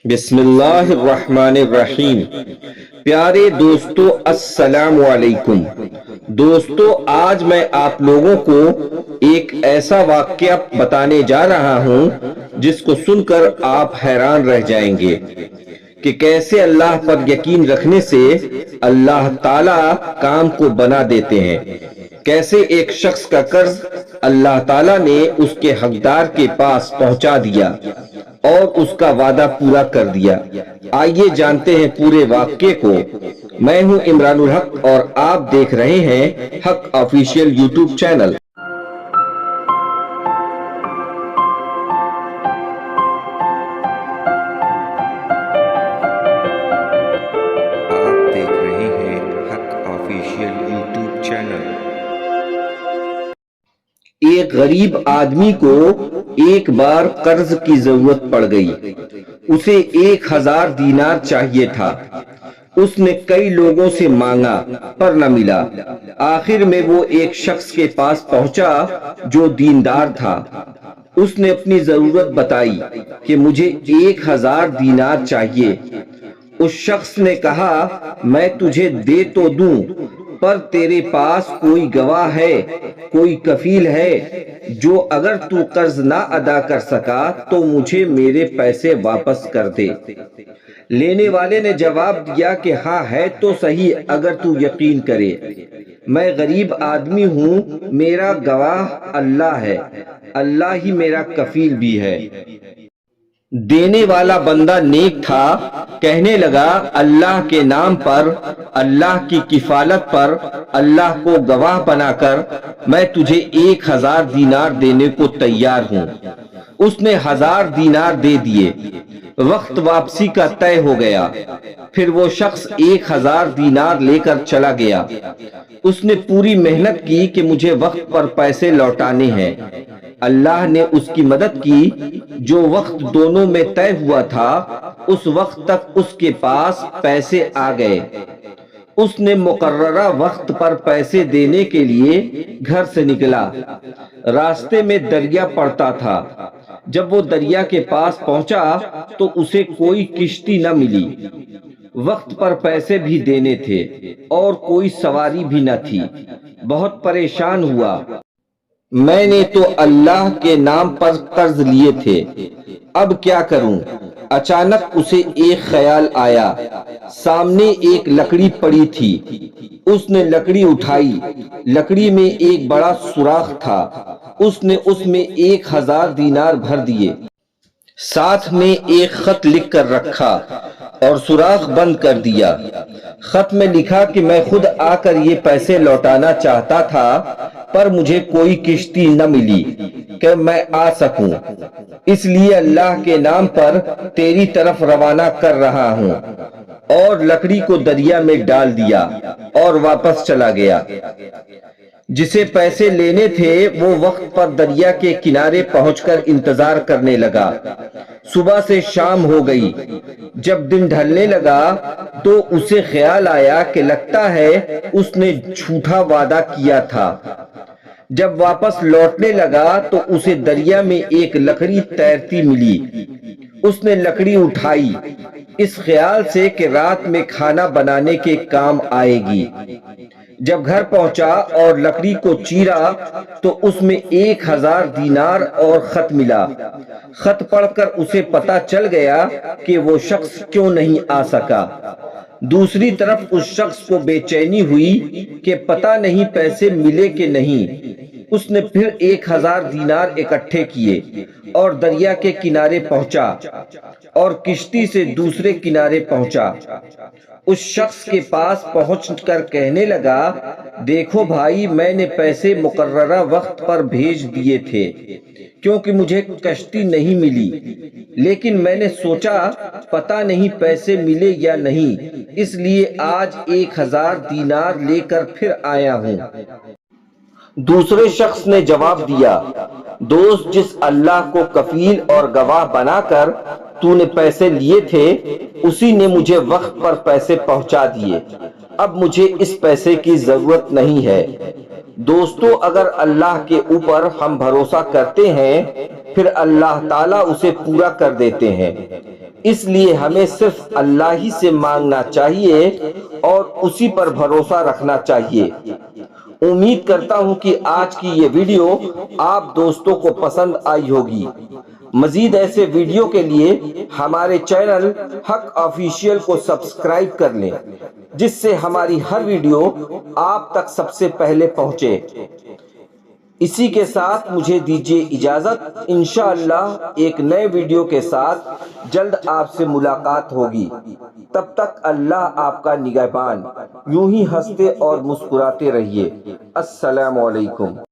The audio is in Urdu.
بسم اللہ الرحمن الرحیم۔ پیارے دوستو السلام علیکم۔ دوستو آج میں آپ لوگوں کو ایک ایسا واقعہ بتانے جا رہا ہوں جس کو سن کر آپ حیران رہ جائیں گے کہ کیسے اللہ پر یقین رکھنے سے اللہ تعالی کام کو بنا دیتے ہیں، کیسے ایک شخص کا قرض اللہ تعالی نے اس کے حقدار کے پاس پہنچا دیا اور اس کا وعدہ پورا کر دیا۔ آئیے جانتے ہیں پورے واقعے کو۔ میں ہوں عمران الحق اور آپ دیکھ رہے ہیں حق آفیشیل یوٹیوب چینل۔ آپ دیکھ رہے ہیں حق آفیشیل یوٹیوب چینل۔ ایک غریب آدمی کو ایک بار قرض کی ضرورت پڑ گئی۔ اسے 1000 دینار چاہیے تھا۔ اس نے کئی لوگوں سے مانگا پر نہ ملا۔ آخر میں وہ ایک شخص کے پاس پہنچا جو دیندار تھا۔ اس نے اپنی ضرورت بتائی کہ مجھے 1000 دینار چاہیے۔ اس شخص نے کہا میں تجھے دے تو دوں، پر تیرے پاس کوئی گواہ ہے، کوئی کفیل ہے جو اگر تو قرض نہ ادا کر سکا تو مجھے میرے پیسے واپس کر دے۔ لینے والے نے جواب دیا کہ ہاں ہے تو صحیح، اگر تو یقین کرے۔ میں غریب آدمی ہوں، میرا گواہ اللہ ہے، اللہ ہی میرا کفیل بھی ہے۔ دینے والا بندہ نیک تھا، کہنے لگا اللہ کے نام پر، اللہ کی کفالت پر، اللہ کو گواہ بنا کر میں تجھے 1000 دینار دینے کو تیار ہوں۔ اس نے 1000 دینار دے دیے۔ وقت واپسی کا طے ہو گیا۔ پھر وہ شخص 1000 دینار لے کر چلا گیا۔ اس نے پوری محنت کی کہ مجھے وقت پر پیسے لوٹانے ہیں۔ اللہ نے اس کی مدد کی۔ جو وقت دونوں میں طے ہوا تھا اس وقت تک اس کے پاس پیسے آ گئے۔ اس نے مقررہ وقت پر پیسے دینے کے لیے گھر سے نکلا۔ راستے میں دریا پڑتا تھا۔ جب وہ دریا کے پاس پہنچا تو اسے کوئی کشتی نہ ملی۔ وقت پر پیسے بھی دینے تھے اور کوئی سواری بھی نہ تھی۔ بہت پریشان ہوا۔ میں نے تو اللہ کے نام پر قرض لیے تھے، اب کیا کروں؟ اچانک اسے ایک خیال آیا۔ سامنے ایک لکڑی پڑی تھی۔ اس نے لکڑی اٹھائی۔ لکڑی میں ایک بڑا سوراخ تھا۔ اس نے اس میں 1000 دینار بھر دیے۔ ساتھ میں ایک خط لکھ کر رکھا اور سوراخ بند کر دیا۔ خط میں لکھا کہ میں خود آ کر یہ پیسے لوٹانا چاہتا تھا، پر مجھے کوئی کشتی نہ ملی کہ میں آ سکوں، اس لیے اللہ کے نام پر تیری طرف روانہ کر رہا ہوں۔ اور لکڑی کو دریا میں ڈال دیا اور واپس چلا گیا۔ جسے پیسے لینے تھے وہ وقت پر دریا کے کنارے پہنچ کر انتظار کرنے لگا۔ صبح سے شام ہو گئی۔ جب دن ڈھلنے لگا تو اسے خیال آیا کہ لگتا ہے اس نے جھوٹا وعدہ کیا تھا۔ جب واپس لوٹنے لگا تو اسے دریا میں ایک لکڑی تیرتی ملی۔ اس نے لکڑی اٹھائی اس خیال سے کہ رات میں کھانا بنانے کے کام آئے گی۔ جب گھر پہنچا اور لکڑی کو چیرا تو اس میں 1000 دینار اور خط ملا۔ خط پڑھ کر اسے پتا چل گیا کہ وہ شخص کیوں نہیں آ سکا۔ دوسری طرف اس شخص کو بے چینی ہوئی کہ پتہ نہیں پیسے ملے کہ نہیں۔ اس نے پھر 1000 دینار اکٹھے کیے اور دریا کے کنارے پہنچا اور کشتی سے دوسرے کنارے پہنچا۔ اس شخص کے پاس پہنچ کر کہنے لگا دیکھو بھائی، میں نے پیسے مقررہ وقت پر بھیج دیے تھے کیونکہ مجھے کشتی نہیں ملی، لیکن میں نے سوچا پتہ نہیں پیسے ملے یا نہیں، اس لیے آج 1000 دینار لے کر پھر آیا ہوں۔ دوسرے شخص نے جواب دیا دوست، جس اللہ کو کفیل اور گواہ بنا کر تو نے پیسے لیے تھے اسی نے مجھے وقت پر پیسے پہنچا دیے، اب مجھے اس پیسے کی ضرورت نہیں ہے۔ دوستو، اگر اللہ کے اوپر ہم بھروسہ کرتے ہیں پھر اللہ تعالیٰ اسے پورا کر دیتے ہیں۔ اس لیے ہمیں صرف اللہ ہی سے مانگنا چاہیے اور اسی پر بھروسہ رکھنا چاہیے۔ امید کرتا ہوں کہ آج کی یہ ویڈیو آپ دوستوں کو پسند آئی ہوگی۔ مزید ایسے ویڈیو کے لیے ہمارے چینل حق آفیشیل کو سبسکرائب کر لیں، جس سے ہماری ہر ویڈیو آپ تک سب سے پہلے پہنچے۔ اسی کے ساتھ مجھے دیجیے اجازت، انشاءاللہ ایک نئے ویڈیو کے ساتھ جلد آپ سے ملاقات ہوگی۔ تب تک اللہ آپ کا نگہبان۔ یوں ہی ہنستے اور مسکراتے رہیے۔ السلام علیکم۔